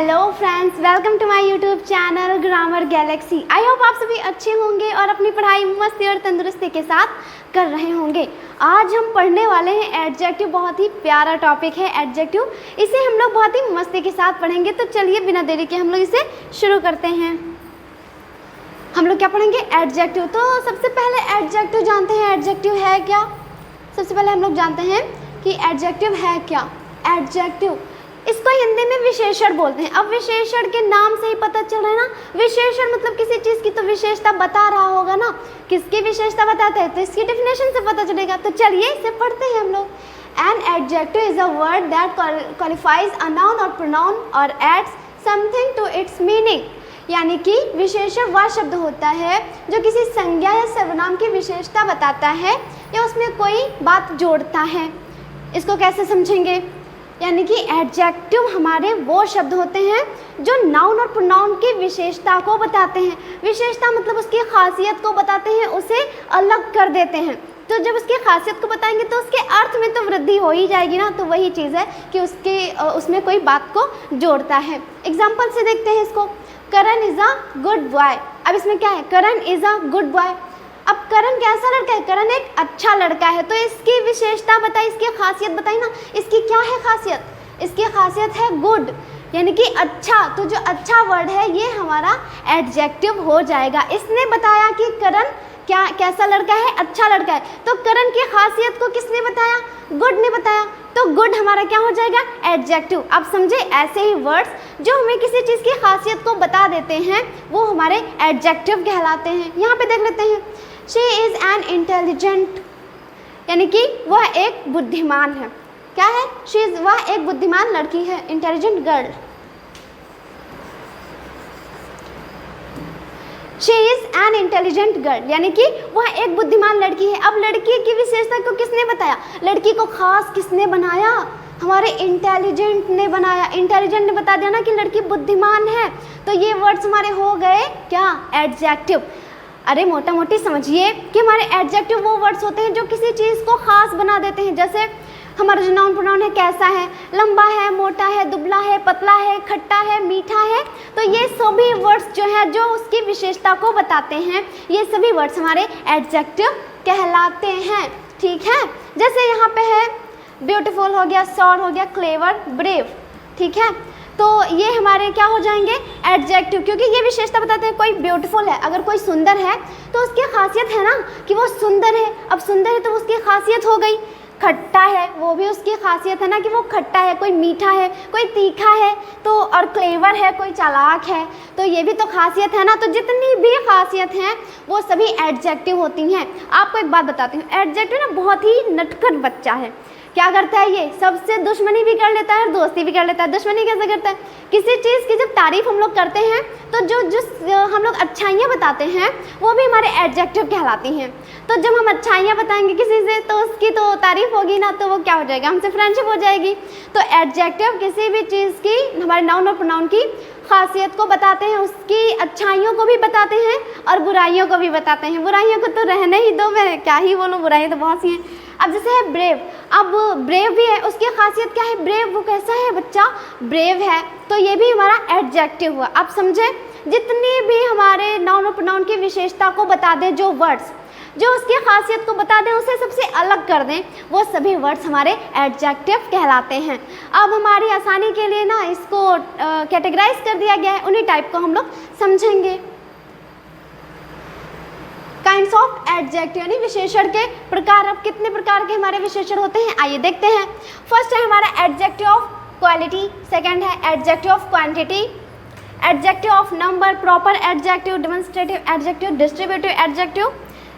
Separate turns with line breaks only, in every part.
Hello friends, welcome to my YouTube channel Grammar Galaxy. I hope आप सभी अच्छे होंगे और अपनी पढ़ाई मस्ती और तंदुरुस्ती के साथ कर रहे होंगे। आज हम पढ़ने वाले हैं एडजेक्टिव। बहुत ही प्यारा टॉपिक है एडजेक्टिव, इसे हम लोग बहुत ही मस्ती के साथ पढ़ेंगे। तो चलिए बिना देरी के हम लोग इसे शुरू करते हैं। हम लोग क्या पढ़ेंगे? एडजेक्टिव। तो सबसे पहले एडजेक्टिव जानते हैं एडजेक्टिव है क्या। सबसे पहले हम लोग जानते हैं कि एडजेक्टिव है क्या। एडजेक्टिव इसको हिंदी में विशेषण बोलते हैं। अब विशेषण के नाम से ही पता चल रहा है ना, विशेषण मतलब किसी चीज़ की तो विशेषता बता रहा होगा ना। किसकी विशेषता बताता है तो इसकी डेफिनेशन से पता चलेगा। तो चलिए इसे पढ़ते हैं हम लोग। An adjective is a word that qualifies a noun और प्रोनाउन और adds something to its meaning. यानी कि विशेषण वह शब्द होता है जो किसी संज्ञा या सर्वनाम की विशेषता बताता है या उसमें कोई बात जोड़ता है। इसको कैसे समझेंगे? यानी कि एडजेक्टिव हमारे वो शब्द होते हैं जो नाउन और प्रोनाउन की विशेषता को बताते हैं। विशेषता मतलब उसकी खासियत को बताते हैं, उसे अलग कर देते हैं। तो जब उसकी खासियत को बताएंगे तो उसके अर्थ में तो वृद्धि हो ही जाएगी ना। तो वही चीज़ है कि उसमें कोई बात को जोड़ता है। एग्जाम्पल से देखते हैं इसको। करण इज़ अ गुड बॉय। अब इसमें क्या है? करण इज़ अ गुड बॉय। अब करण कैसा लड़का है? करण एक अच्छा लड़का है। तो इसकी विशेषता बताई, इसकी खासियत बताई ना। इसकी क्या है खासियत? इसकी खासियत है गुड, यानी कि अच्छा। तो जो अच्छा वर्ड है ये हमारा एडजेक्टिव हो जाएगा। इसने बताया कि करण क्या कैसा लड़का है? अच्छा लड़का है। तो करण की खासियत को किसने बताया? गुड ने बताया। तो गुड हमारा क्या हो जाएगा? एडजेक्टिव। अब समझे, ऐसे ही वर्ड्स जो हमें किसी चीज़ की खासियत को बता देते हैं वो हमारे एडजेक्टिव कहलाते हैं। यहाँ पे देख लेते हैं। शी इज़ एन इंटेलिजेंट, यानी कि वह एक बुद्धिमान है। क्या है? शी इज़, वह एक बुद्धिमान लड़की है। Intelligent girl. She is an intelligent girl, यानी कि वह एक बुद्धिमान लड़की है। अब लड़की की विशेषता को किसने बताया? लड़की को खास किसने बनाया? हमारे इंटेलिजेंट ने बनाया। इंटेलिजेंट ने बता दिया ना कि लड़की बुद्धिमान है। तो ये वर्ड्स हमारे हो गए क्या? एडजेक्टिव। अरे मोटा मोटी समझिए कि हमारे एडजेक्टिव वो वर्ड्स होते हैं जो किसी चीज़ को खास बना देते हैं। जैसे हमारा जो नाउन प्रोनाउन है, कैसा है, लंबा है, मोटा है, दुबला है, पतला है, खट्टा है, मीठा है। तो ये सभी वर्ड्स जो है जो उसकी विशेषता को बताते हैं, ये सभी वर्ड्स हमारे एडजेक्टिव कहलाते हैं। ठीक है, जैसे यहाँ पे है ब्यूटीफुल हो गया, सॉर हो गया, क्लेवर, ब्रेव। ठीक है, तो ये हमारे क्या हो जाएंगे? एडजेक्टिव, क्योंकि ये विशेषता बताते हैं। कोई ब्यूटीफुल है, अगर कोई सुंदर है तो उसकी खासियत है ना कि वो सुंदर है। अब सुंदर है तो उसकी खासियत हो गई। खट्टा है, वो भी उसकी खासियत है ना कि वो खट्टा है। कोई मीठा है, कोई तीखा है, तो और क्लेवर है, कोई चालाक है, तो ये भी तो खासियत है ना। तो जितनी भी खासियत हैं वो सभी एडजेक्टिव होती हैं। आपको एक बात बताती हूँ, एडजेक्टिव ना बहुत ही नटखट बच्चा है। क्या करता है? ये सबसे दुश्मनी भी कर लेता है और दोस्ती भी कर लेता है। दुश्मनी कैसे करता है? किसी चीज़ की जब तारीफ हम लोग करते हैं तो जो हम लोग अच्छाइयाँ बताते हैं वो भी हमारे एडजेक्टिव कहलाती हैं। तो जब हम अच्छाइयाँ बताएंगे किसी से तो उसकी तो तारीफ होगी ना, तो वो क्या हो जाएगा? हमसे फ्रेंडशिप हो जाएगी। तो एडजेक्टिव किसी भी चीज़ की, हमारे नाउन और प्रोनाउन की खासियत को बताते हैं, उसकी अच्छाइयों को भी बताते हैं और बुराइयों को भी बताते हैं। बुराइयों को तो रहने ही दो, मैं क्या ही बोलूँ, बुराइयाँ तो बहुत सी हैं। अब जैसे है ब्रेव। अब ब्रेव भी है, उसकी खासियत क्या है? ब्रेव, वो कैसा है बच्चा? ब्रेव है। तो ये भी हमारा एडजेक्टिव हुआ। आप समझे, जितनी भी हमारे नाउन और प्रोनाउन की विशेषता को बता दें, जो वर्ड्स जो उसकी खासियत को बता दें, उसे सबसे अलग कर दें, वो सभी वर्ड्स हमारे एडजेक्टिव कहलाते हैं। अब हमारी आसानी के लिए ना इसको कैटेगराइज कर दिया गया है, उन्हीं टाइप को हम लोग समझेंगे। काइंड्स ऑफ एडजेक्टिव, यानी विशेषण के प्रकार। अब कितने प्रकार के हमारे विशेषण होते हैं आइए देखते हैं। फर्स्ट है हमारा एडजेक्टिव ऑफ क्वालिटी, सेकंड है adjective of quantity, adjective of number, proper adjective, demonstrative adjective, distributive adjective,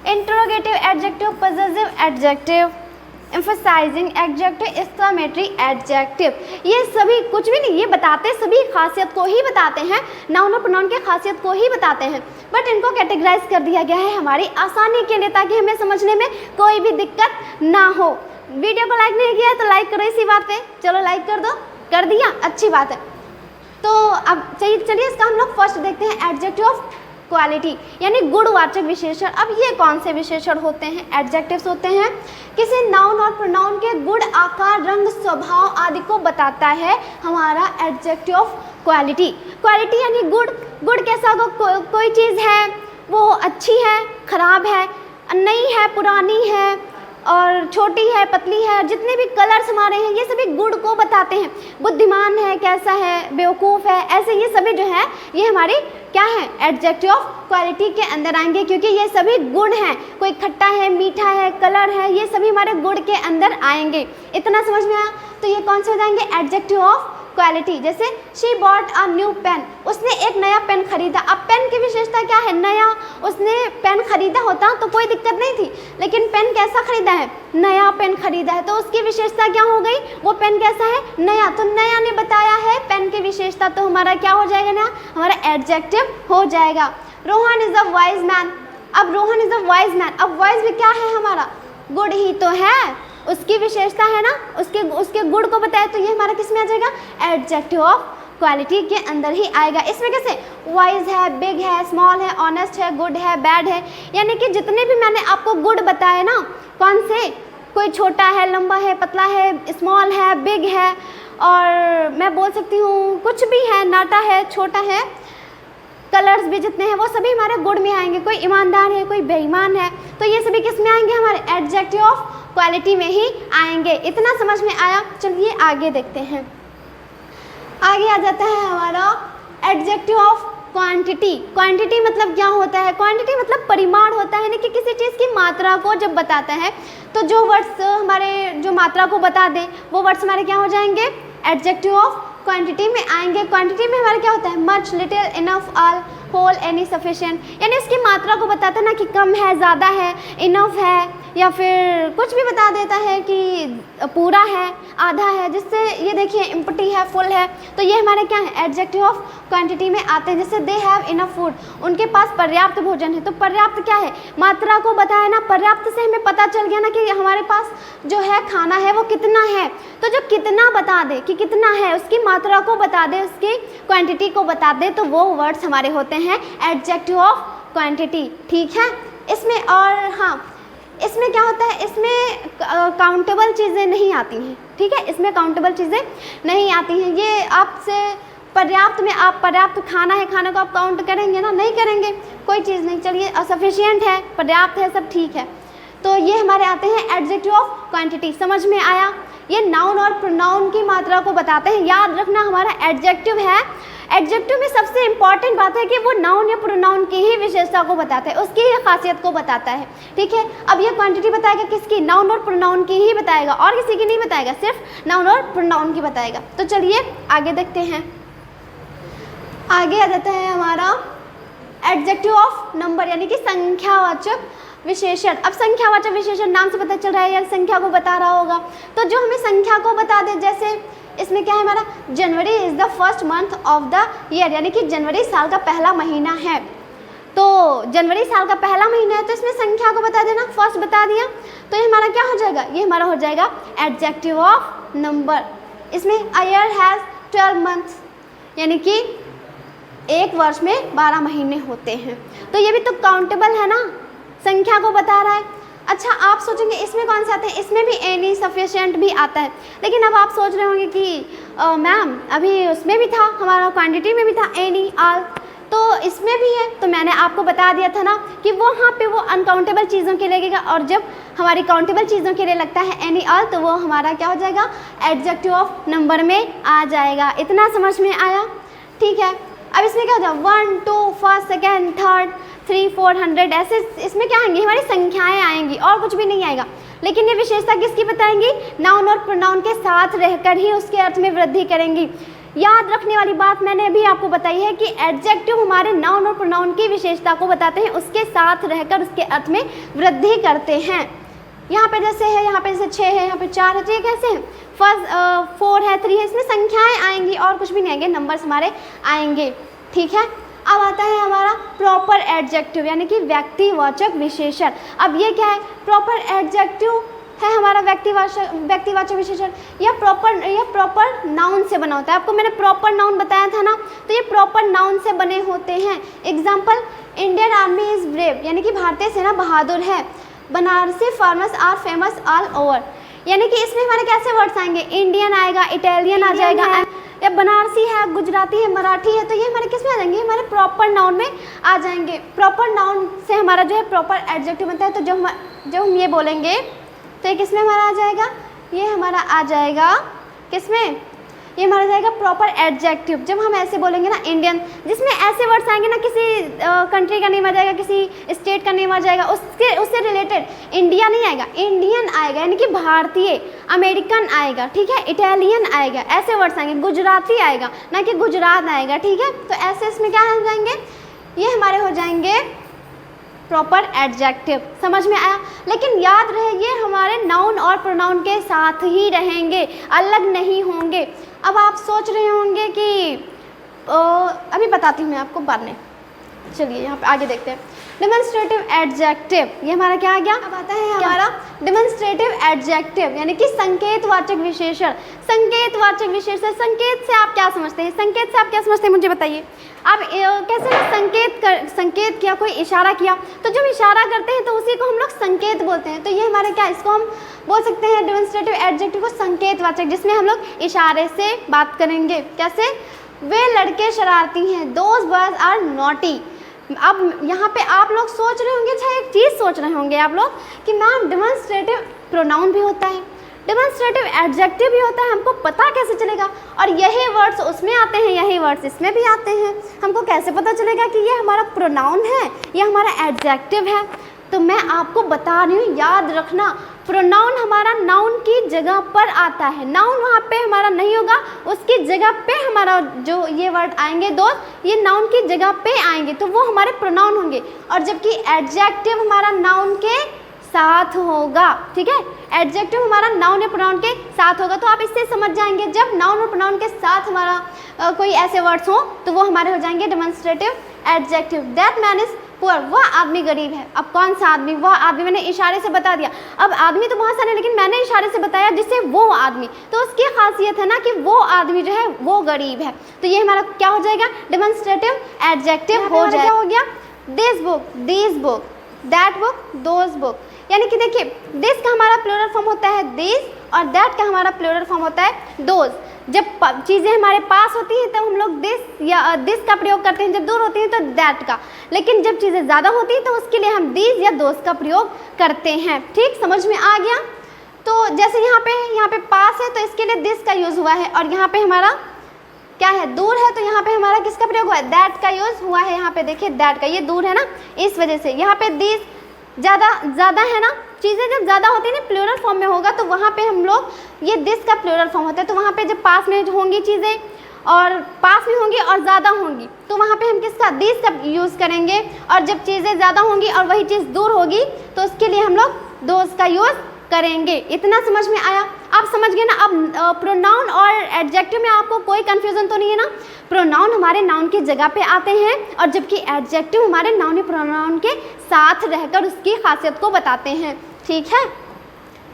interrogative adjective, possessive adjective, emphasising adjective, exclamatory adjective. ये सभी कुछ भी नहीं, ये बताते सभी खासियत को ही बताते हैं, नाउन और प्रोनाउन की खासियत को ही बताते हैं। बट इनको कैटेगराइज कर दिया गया है हमारी आसानी के लिए, ताकि हमें समझने में कोई भी दिक्कत ना हो। वीडियो को लाइक नहीं किया है तो लाइक करो इसी बात पे। चलो लाइक कर दो, कर दिया, अच्छी बात है। तो अब चलिए इसका हम लोग फर्स्ट देखते हैं, एडजेक्टिव ऑफ क्वालिटी यानी गुणवाचक विशेषण। अब ये कौन से विशेषण होते हैं? एडजेक्टिव्स होते हैं। किसी नाउन और प्रोनाउन के गुण, आकार, रंग, स्वभाव आदि को बताता है हमारा एडजेक्टिव ऑफ क्वालिटी। क्वालिटी यानी गुण। गुण कैसा होगा? कोई चीज़ है वो अच्छी है, खराब है, नई है, पुरानी है, और छोटी है, पतली है, जितने भी कलर्स हमारे हैं ये सभी गुण को बताते हैं। बुद्धिमान है, कैसा है, बेवकूफ़ है, ऐसे ये सभी जो है ये हमारी क्या है? एडजेक्टिव ऑफ क्वालिटी के अंदर आएंगे, क्योंकि ये सभी गुण हैं। कोई खट्टा है, मीठा है, कलर है, ये सभी हमारे गुण के अंदर आएंगे। इतना समझ में आया? तो ये कौन से हो जाएंगे? Adjective of quality. जैसे she bought a new pen, उसने एक नया पेन खरीदा। अब पेन की विशेषता क्या है? नया। उसने पेन खरीदा होता तो कोई दिक्कत नहीं थी, लेकिन पेन कैसा खरीदा है? नया पेन खरीदा है, तो उसकी विशेषता क्या हो गई? वो पेन कैसा है? नया। तो नया ने बताया है पेन की विशेषता, तो हमारा क्या हो जाएगा ना? हमारा एडजेक्टिव हो जाएगा। Rohan is a wise man. अब Rohan is a wise man, अब वाइज भी क्या है हमारा? गुड ही तो है, उसकी विशेषता है ना, उसके गुण को बताया, तो ये हमारा किस में आ जाएगा? एडजेक्टिव ऑफ क्वालिटी के अंदर ही आएगा। इसमें कैसे? वाइज है, बिग है, स्मॉल है, ऑनेस्ट है, गुड है, बैड है, यानी कि जितने भी मैंने आपको गुड बताए ना, कौन से? कोई छोटा है, लंबा है, पतला है, स्मॉल है, बिग है, और मैं बोल सकती हूँ कुछ भी है, नाटा है, छोटा है, कलर्स भी जितने हैं वो सभी हमारे गुण में आएंगे। कोई ईमानदार है, कोई बेईमान है, तो ये सभी किस में आएंगे? हमारे एडजेक्टिव ऑफ क्वालिटी में ही आएंगे। इतना समझ में आया? चलिए आगे देखते हैं। आगे आ जाता है हमारा एडजेक्टिव ऑफ क्वांटिटी। क्वांटिटी मतलब क्या होता है? क्वांटिटी मतलब परिमाण होता है, यानी कि किसी चीज़ की मात्रा को जब बताता है, तो जो वर्ड्स हमारे जो मात्रा को बता दे वो वर्ड्स हमारे क्या हो जाएंगे? एडजेक्टिव ऑफ क्वांटिटी में आएंगे। क्वांटिटी में हमारा क्या होता है? Much, little, enough, all, whole, any, sufficient, यानी इसकी मात्रा को बताता है ना कि कम है, ज़्यादा है, इनफ है, या फिर कुछ भी बता देता है कि पूरा है, आधा है, जिससे ये देखिए एम्प्टी है, फुल है, तो ये हमारे क्या है? एडजेक्टिव ऑफ क्वांटिटी में आते हैं। जैसे दे हैव इनफ फूड, उनके पास पर्याप्त भोजन है, तो पर्याप्त क्या है? मात्रा को बताया ना, पर्याप्त से हमें पता चल गया ना कि हमारे पास जो है खाना है वो कितना है, तो जो कितना बता दे कि कितना है, उसकी मात्रा को बता दे, उसकी क्वांटिटी को बता दे, तो वो वर्ड्स हमारे होते हैं एडजेक्टिव ऑफ क्वांटिटी। ठीक है? इसमें और हाँ, इसमें क्या होता है? इसमें काउंटेबल चीज़ें नहीं आती हैं। ठीक है? इसमें काउंटेबल चीज़ें नहीं आती हैं। ये आपसे पर्याप्त में, आप पर्याप्त खाना है, खाने को आप काउंट करेंगे ना? नहीं करेंगे, कोई चीज़ नहीं। चलिए सफिशिएंट है, पर्याप्त है, सब ठीक है, तो ये हमारे आते हैं एडजेक्टिव ऑफ क्वांटिटी। समझ में आया? ये नाउन और प्रोनाउन की मात्रा को बताते हैं। याद रखना, हमारा एडजेक्टिव है, एडजेक्टिव में सबसे इंपॉर्टेंट बात है कि वो नाउन या प्रोनाउन की ही विशेषता को बताता है, उसकी ही खासियत को बताता है। ठीक है? अब ये क्वांटिटी बताएगा किसकी? नाउन और प्रोनाउन की ही बताएगा, और किसी की नहीं बताएगा, सिर्फ नाउन और प्रोनाउन की बताएगा। तो चलिए आगे देखते हैं। आगे आ जाता है हमारा एडजेक्टिव ऑफ नंबर, यानी कि संख्यावाचक विशेषण। अब संख्यावाचक विशेषण नाम से पता चल रहा है यार, संख्या को बता रहा होगा, तो जो हमें संख्या को बता दे, जैसे इसमें क्या है हमारा? जनवरी is the first month of the year, यानी कि जनवरी साल का पहला महीना है, तो जनवरी साल का पहला महीना है, तो इसमें संख्या को बता देना, फर्स्ट बता दिया, तो ये हमारा क्या हो जाएगा? ये हमारा हो जाएगा एडजेक्टिव ऑफ नंबर। इसमें अ ईयर हैज़ 12 मंथ्स, यानी कि एक वर्ष में 12 महीने होते हैं, तो ये भी तो काउंटेबल है ना, संख्या को बता रहा है। अच्छा, आप सोचेंगे इसमें कौन से आते हैं? इसमें भी एनी, सफिशिएंट भी आता है, लेकिन अब आप सोच रहे होंगे कि मैम अभी उसमें भी था, हमारा क्वांटिटी में भी था एनी, ऑल, तो इसमें भी है। तो मैंने आपको बता दिया था ना कि वो वहाँ पे वो अनकाउंटेबल चीज़ों के लगेगा, और जब हमारी काउंटेबल चीज़ों के लिए लगता है एनी, ऑल, तो वो हमारा क्या हो जाएगा? एडजेक्टिव ऑफ नंबर में आ जाएगा। इतना समझ में आया? ठीक है। अब इसमें क्या हो जाएगा? 1, 2, फर्स्ट, सेकेंड, थर्ड, 3, 400, ऐसे इसमें क्या आएंगी? हमारी संख्याएं आएंगी, और कुछ भी नहीं आएगा। लेकिन ये विशेषता किसकी बताएंगी? नाउन और प्रोनाउन के साथ रहकर ही उसके अर्थ में वृद्धि करेंगी। याद रखने वाली बात मैंने अभी आपको बताई है कि एडजेक्टिव हमारे नाउन और प्रोनाउन की विशेषता को बताते हैं, उसके साथ रहकर उसके अर्थ में वृद्धि करते हैं। यहाँ पे जैसे है, यहाँ पे जैसे 6 है, यहाँ पे 4 है, तो ये कैसे है? फर्स्ट 4 है, 3 है, इसमें संख्याएं आएंगी और कुछ भी नहीं आएंगे, नंबर्स हमारे आएंगे। ठीक है? अब आता है हमारा प्रॉपर एडजेक्टिव, यानी कि व्यक्तिवाचक विशेषण। अब ये क्या है? प्रॉपर एडजेक्टिव है हमारा व्यक्तिवाचक विशेषण। यह प्रॉपर नाउन से बना होता है। आपको मैंने प्रॉपर नाउन बताया था ना, तो ये प्रॉपर नाउन से बने होते हैं। Example, Indian army is brave, यानी कि भारतीय सेना बहादुर है। Banarasi farmers are famous all over, यानी कि इसमें हमारे कैसे वर्ड्स आएंगे, इंडियन आएगा, इटालियन आ जाएगा, या बनारसी है, गुजराती है, मराठी है, तो ये हमारे किस में आ जाएंगे, हमारे प्रॉपर नाउन में आ जाएंगे। प्रॉपर नाउन से हमारा जो है प्रॉपर एडजेक्टिव बनता है। तो जब हम ये बोलेंगे तो ये किस में हमारा आ जाएगा, ये हमारा आ जाएगा किस में, ये हमारा जाएगा प्रॉपर एडजेक्टिव। जब हम ऐसे बोलेंगे ना इंडियन, जिसमें ऐसे वर्ड्स आएंगे ना, किसी कंट्री का नेम आ जाएगा, किसी स्टेट का नेम आ जाएगा, उससे रिलेटेड इंडिया नहीं आएगा, इंडियन आएगा, यानी कि भारतीय। अमेरिकन आएगा, ठीक है, इटालियन आएगा, ऐसे वर्ड्स आएंगे। गुजराती आएगा, ना कि गुजरात आएगा, ठीक है। तो ऐसे इसमें क्या हो जाएंगे, ये हमारे हो जाएंगे प्रॉपर एडजेक्टिव। समझ में आया? लेकिन याद रहे ये हमारे नाउन और प्रोनाउन के साथ ही रहेंगे, अलग नहीं होंगे। अब आप सोच रहे होंगे कि अभी बताती हूँ मैं आपको बाद में। चलिए यहाँ पे आगे देखते हैं। डेमोन्स्ट्रेटिव एडजेक्टिव, ये हमारा क्या आ गया, अब आता है हमारा डेमोन्स्ट्रेटिव एडजेक्टिव, यानी कि संकेतवाचक विशेषण। संकेतवाचक विशेषण, संकेत से आप क्या समझते हैं, संकेत से आप क्या समझते हैं मुझे बताइए। आप कैसे संकेत किया, कोई इशारा किया, तो जब इशारा करते हैं तो उसी को हम लोग संकेत बोलते हैं। तो ये हमारे क्या, इसको हम बोल सकते हैं डेमोन्स्ट्रेटिव एडजेक्टिव को संकेतवाचक, जिसमें हम लोग इशारे से बात करेंगे। कैसे, वे लड़के शरारती हैं, दोज बॉयज आर नॉटी। अब यहाँ पे आप लोग सोच रहे होंगे, अच्छा एक चीज़ सोच रहे होंगे आप लोग कि मैम डेमोन्स्ट्रेटिव प्रोनाउन भी होता है, डेमोन्स्ट्रेटिव एडजेक्टिव भी होता है, हमको पता कैसे चलेगा, और यही वर्ड्स उसमें आते हैं, यही वर्ड्स इसमें भी आते हैं, हमको कैसे पता चलेगा कि ये हमारा प्रोनाउन है, ये हमारा एडजेक्टिव है। तो मैं आपको बता रही हूँ, याद रखना, प्रोनाउन हमारा नाउन की जगह पर आता है। नाउन वहाँ पे हमारा नहीं होगा, उसकी जगह पे हमारा जो ये वर्ड आएंगे दोस्त, ये नाउन की जगह पे आएंगे, तो वो हमारे प्रोनाउन होंगे। और जबकि एडजेक्टिव हमारा नाउन के साथ होगा, ठीक है, एडजेक्टिव हमारा नाउन या प्रोनाउन के साथ होगा। तो आप इससे समझ जाएंगे, जब नाउन और प्रोनाउन के साथ हमारा कोई ऐसे वर्ड्स हो तो वो हमारे हो जाएंगे demonstrative adjective. That man is poor, वह आदमी गरीब है। अब कौन सा आदमी, वह आदमी, मैंने इशारे से बता दिया। अब आदमी तो बहुत सारे, लेकिन मैंने इशारे से बताया जिससे वो आदमी, तो उसकी खासियत है ना कि वो आदमी जो है वो गरीब है। तो ये हमारा क्या हो जाएगा, डेमोन्स्ट्रेटिव एडजेक्टिव हो जाएगा। हो गया this book, this book, that book, those book. यानी कि देखिए, दिस का हमारा प्लूरल फॉर्म होता है दिस, और दैट का हमारा प्लूरल फॉर्म होता है दोज। जब चीज़ें हमारे पास होती हैं तो हम लोग दिस या दिस का प्रयोग करते हैं, जब दूर होती हैं तो दैट का। लेकिन जब चीज़ें ज़्यादा होती हैं तो उसके लिए हम दिस या दोज का प्रयोग करते हैं। ठीक, समझ में आ गया? तो जैसे यहाँ पे पास है तो इसके लिए दिस का यूज़ हुआ है, और यहाँ पे हमारा क्या है, दूर है, तो यहाँ पे हमारा किसका प्रयोग हुआ है, दैट का यूज़ हुआ है। यहाँ पे देखिए दैट का, ये दूर है ना, इस वजह से। यहाँ पे दिस ज़्यादा है ना, चीज़ें जब ज़्यादा होती है ना प्लूरल फॉर्म में होगा, तो वहाँ पे हम लोग ये दिस का प्लूरल फॉर्म होता है। तो वहाँ पे जब पास में होंगी चीज़ें, और पास में होंगी और ज़्यादा होंगी, तो वहाँ पे हम किसका, दिस का यूज़ करेंगे। और जब चीज़ें ज़्यादा होंगी और वही चीज़ दूर होगी तो उसके लिए हम लोग दोज का यूज़ करेंगे। इतना समझ में आया? आप समझ गए ना? अब प्रोनाउन और एडजेक्टिव में आपको कोई कन्फ्यूज़न तो नहीं है ना? प्रोनाउन हमारे नाउन की जगह पे आते हैं, और जबकि एडजेक्टिव हमारे नाउन या प्रोनाउन के साथ रहकर उसकी खासियत को बताते हैं। ठीक है,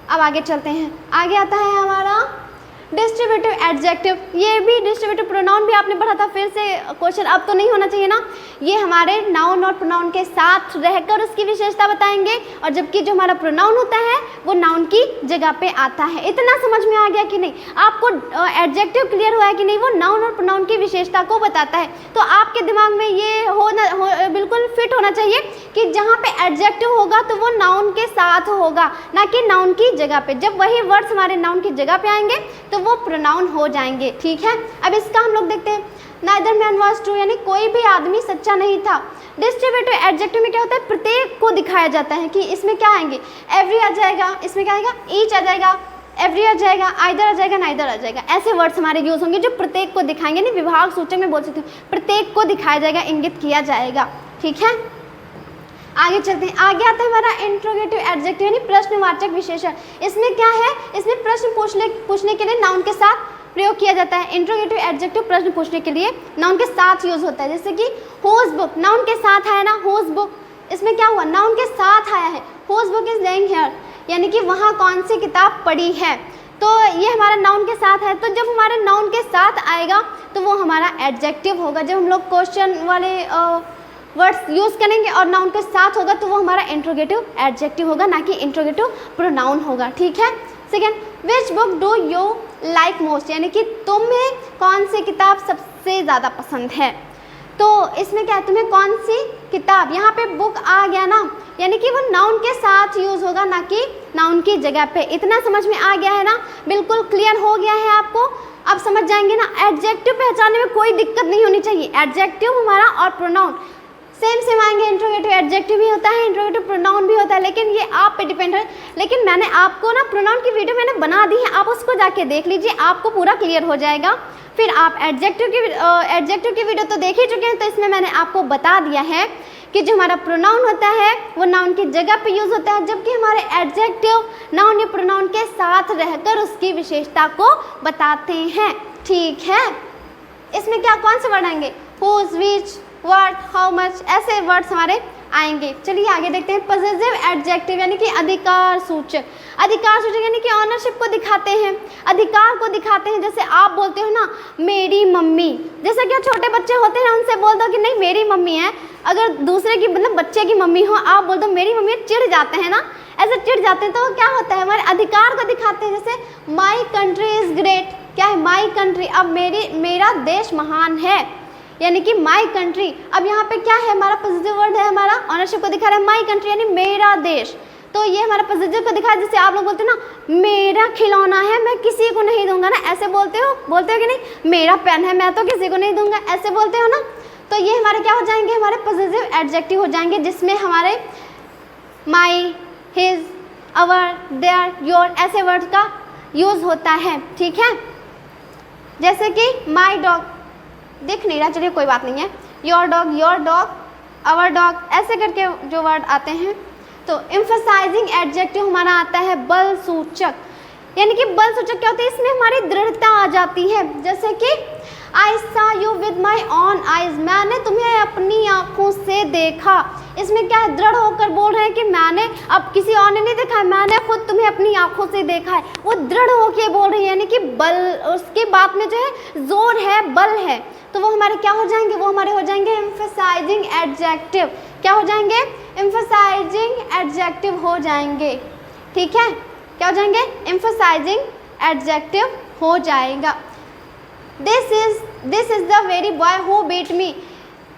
अब आगे चलते हैं। आगे आता है हमारा डिस्ट्रीब्यूटिव एडजेक्टिव। ये भी डिस्ट्रीब्यूटिव प्रोनाउन भी आपने पढ़ा था, फिर से क्वेश्चन अब तो नहीं होना चाहिए ना। ये हमारे नाउन और प्रोनाउन के साथ रहकर उसकी विशेषता बताएंगे, और जबकि जो हमारा प्रोनाउन होता है वो नाउन की जगह पे आता है। इतना समझ में आ गया कि नहीं? आपको एडजेक्टिव क्लियर हुआ है कि नहीं? वो नाउन और प्रोनाउन की विशेषता को बताता है। तो आपके दिमाग में ये बिल्कुल फिट होना चाहिए कि जहाँ पे एडजेक्टिव होगा तो वो नाउन के साथ होगा, ना कि नाउन की जगह पे। जब वही वर्ड्स हमारे नाउन की जगह पे आएंगे तो वो प्रोनाउन हो जाएंगे। ठीक है, अब इसका हम लोग देखते हैं। नाइदर मैन वाज ट्रू, यानी कोई भी आदमी सच्चा नहीं था। डिस्ट्रीब्यूटिव एडजेक्टिव में क्या होता है, प्रत्येक को दिखाया जाता है कि इसमें क्या आएंगे, एवरी आ जाएगा, इसमें क्या आएगा, ईच आ जाएगा, एवरी आ जाएगा, आइदर आ जाएगा, नाइदर आ जाएगा। ऐसे वर्ड्स हमारे यूज होंगे जो प्रत्येक को दिखाएंगे। नहीं, विभाग सूचक में बोल सकते हैं, प्रत्येक को दिखाया जाएगा, इंगित किया जाएगा। ठीक है, आगे चलते हैं। आगे आता है हमारा इंट्रोगेटिव एडजेक्टिव, यानी प्रश्नवाचक विशेषण। इसमें क्या है, इसमें प्रश्न पूछने के लिए नाउन के साथ प्रयोग किया जाता है। इंट्रोगेटिव एडजेक्टिव प्रश्न पूछने के लिए नाउन के साथ यूज होता है। जैसे कि हुज बुक, नाउन के साथ आया ना, हुज बुक, इसमें क्या हुआ, नाउन के साथ आया है। Whose book is laying here, यानी कि वहाँ कौन सी किताब पढ़ी है। तो ये हमारा नाउन के साथ है। तो जब हमारे नाउन के साथ आएगा तो वो हमारा एडजेक्टिव होगा। जब हम लोग क्वेश्चन वाले वर्ड्स यूज़ करेंगे और नाउन के साथ होगा तो वो हमारा इंट्रोगेटिव एडजेक्टिव होगा, ना कि इंट्रोगेटिव प्रोनाउन होगा। ठीक है। Second, which book do you like most, यानी कि तुम्हें कौन सी किताब सबसे ज़्यादा पसंद है। तो इसमें क्या है, तुम्हें कौन सी किताब, यहाँ पे बुक आ गया ना, यानी कि वो नाउन के साथ यूज़ होगा, ना कि नाउन की जगह पे। इतना समझ में आ गया है ना, बिल्कुल क्लियर हो गया है आपको। अब समझ जाएंगे ना, एडजेक्टिव पहचानने में कोई दिक्कत नहीं होनी चाहिए। एडजेक्टिव हमारा और प्रोनाउन सेम आएंगे। इंट्रोगेटिव एडजेक्टिव भी होता है, इंट्रोगेटिव प्रोनाउन भी होता है, लेकिन ये आप पे डिपेंड है। लेकिन मैंने आपको ना प्रोनाउन की वीडियो मैंने बना दी है, आप उसको जाके देख लीजिए, आपको पूरा क्लियर हो जाएगा। फिर आप एडजेक्टिव की वीडियो तो देख ही चुके हैं, तो इसमें मैंने आपको बता दिया है कि जो हमारा प्रोनाउन होता है वो नाउन की जगह पे यूज़ होता है, जबकि हमारे एडजेक्टिव नाउन या प्रोनाउन के साथ रहकर उसकी विशेषता को बताते हैं। ठीक है। इसमें क्या कौन से वर्ड आएंगे, whose, which, what, how much, ऐसे वर्ड्स हमारे आएंगे। चलिए आगे देखते हैं। पॉसेसिव एडजेक्टिव यानी कि अधिकार सूचक। अधिकार सूचक यानी कि ऑनरशिप को दिखाते हैं, अधिकार को दिखाते हैं। जैसे आप बोलते हो ना मेरी मम्मी, जैसे क्या छोटे बच्चे होते हैं ना, उनसे बोल दो कि नहीं मेरी मम्मी है। अगर दूसरे की मतलब बच्चे की मम्मी हो, आप बोल दो मेरी मम्मी, चिढ़ जाते हैं ना, ऐसे चिढ़ जाते हैं। तो क्या होता है, हमारे अधिकार को दिखाते हैं। जैसे माई कंट्री इज़ ग्रेट, क्या है माई कंट्री, अब मेरा देश महान है, यानी कि माई कंट्री। अब यहाँ पे क्या है, हमारा पॉजिटिव वर्ड है, हमारा ऑनरशिप को दिखा रहा है, माई कंट्री यानी मेरा देश। तो ये हमारा पॉजिटिव को दिखा है। जैसे आप लोग बोलते हो ना मेरा खिलौना है, मैं किसी को नहीं दूंगा ना, ऐसे बोलते हो कि नहीं, मेरा पेन है, मैं तो किसी को नहीं दूंगा, ऐसे बोलते हो ना। तो ये हमारे क्या हो जाएंगे, हमारे पॉजिटिव एडजेक्टिव हो जाएंगे, जिसमें हमारे माई, हिज, अवर, देयर, योर ऐसे वर्ड का यूज़ होता है। ठीक है। जैसे कि माई डॉग दिख नहीं रहा, चलिए कोई बात नहीं है, योर डॉग, आवर डॉग, ऐसे करके जो वर्ड आते हैं। तो एम्फसाइजिंग एडजेक्टिव हमारा आता है बल सूचक, यानी कि बल सूचक क्या होता है, इसमें हमारी दृढ़ता आ जाती है। जैसे कि आई सा you with my on eyes, मैंने तुम्हें अपनी आँखों से देखा। इसमें क्या है, दृढ़ होकर बोल रहे हैं कि मैंने, अब किसी और ने नहीं देखा है, मैंने खुद तुम्हें अपनी आँखों से देखा है। वो दृढ़ होकर बोल रही है, यानी कि बल, उसकी बात में जो है जोर है, बल है। तो वो हमारे क्या हो जाएंगे, वो हमारे हो जाएंगे एम्फसाइजिंग एडजेक्टिव। क्या हो जाएंगे, एम्फसाइजिंग एडजेक्टिव हो जाएंगे। ठीक है। क्या हो जाएंगे, एम्फसाइजिंग एडजेक्टिव हो जाएगा। This is the very boy who beat me,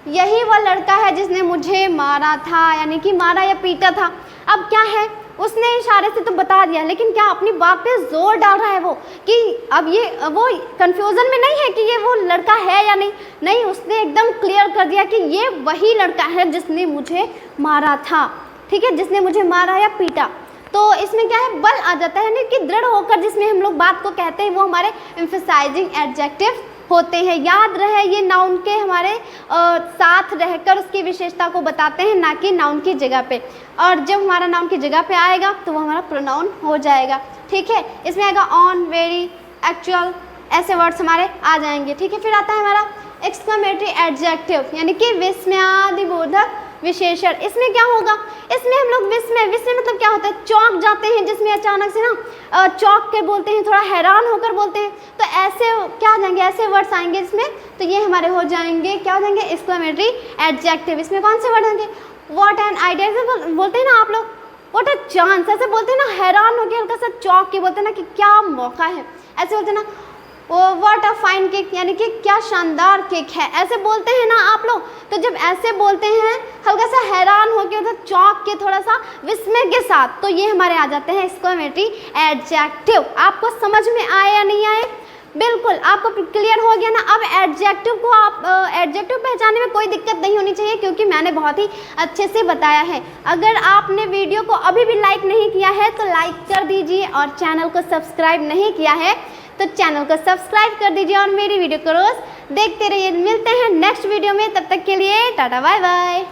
यही वह लड़का है जिसने मुझे मारा था, यानी कि मारा या पीटा था। अब क्या है, उसने इशारे से तो बता दिया, लेकिन क्या अपनी बात पे जोर डाल रहा है वो, कि अब ये वो कंफ्यूजन में नहीं है कि ये वो लड़का है या नहीं, उसने एकदम क्लियर कर दिया कि ये वही लड़का है जिसने मुझे मारा था। ठीक है, जिसने मुझे मारा या पीटा। तो इसमें क्या है, बल आ जाता है, यानी कि दृढ़ होकर जिसमें हम लोग बात को कहते हैं वो हमारे एम्फसाइजिंग एडजेक्टिव होते हैं। याद रहे, ये नाउन के हमारे साथ रहकर उसकी विशेषता को बताते हैं, ना कि नाउन की जगह पे। और जब हमारा नाउन की जगह पे आएगा तो वो हमारा प्रोनाउन हो जाएगा। ठीक है। इसमें आएगा ऑन, वेरी, एक्चुअल, ऐसे वर्ड्स हमारे आ जाएंगे। ठीक है। फिर आता है हमारा एक्सक्लेमेटरी एडजेक्टिव, यानी कि विस्मयादिबोधक विशेषण। इसमें क्या होगा, इसमें हम लोग विस्मय मतलब क्या होता है, चौंक जाते हैं, जिसमें अचानक से ना चौंक के बोलते हैं, थोड़ा हैरान होकर बोलते हैं। तो ऐसे क्या आ जाएंगे, ऐसे वर्ड्स आएंगे इसमें। तो ये हमारे हो जाएंगे, क्या हो जाएंगे, एक्सक्लेमेटरी एडजेक्टिव। इसमें कौन से वर्ड आएंगे, व्हाट एन आइडिया, बोलते हैं ना आप लोग, व्हाट अ चांस, ऐसे बोलते हैं ना, हैरान हो गया, हल्का सा चौंक के बोलते हैं ना कि क्या मौका है, ऐसे बोलते हैं ना। व्हाट अ फाइन केक, यानी कि क्या शानदार केक है, ऐसे बोलते हैं ना आप लोग। तो जब ऐसे बोलते हैं हल्का सा हैरान होकर, उधर चौंक के, थोड़ा सा विस्मय के साथ, तो ये हमारे आ जाते हैं एक्सक्लेमेटरी एडजेक्टिव। आपको समझ में आए या नहीं आए, बिल्कुल आपको क्लियर हो गया ना। अब एडजेक्टिव को आप एडजेक्टिव पहचानने में कोई दिक्कत नहीं होनी चाहिए, क्योंकि मैंने बहुत ही अच्छे से बताया है। अगर आपने वीडियो को अभी भी लाइक नहीं किया है तो लाइक कर दीजिए, और चैनल को सब्सक्राइब नहीं किया है तो चैनल को सब्सक्राइब कर दीजिए, और मेरी वीडियो को रोज़ देखते रहिए। मिलते हैं नेक्स्ट वीडियो में, तब तक के लिए टाटा बाय बाय।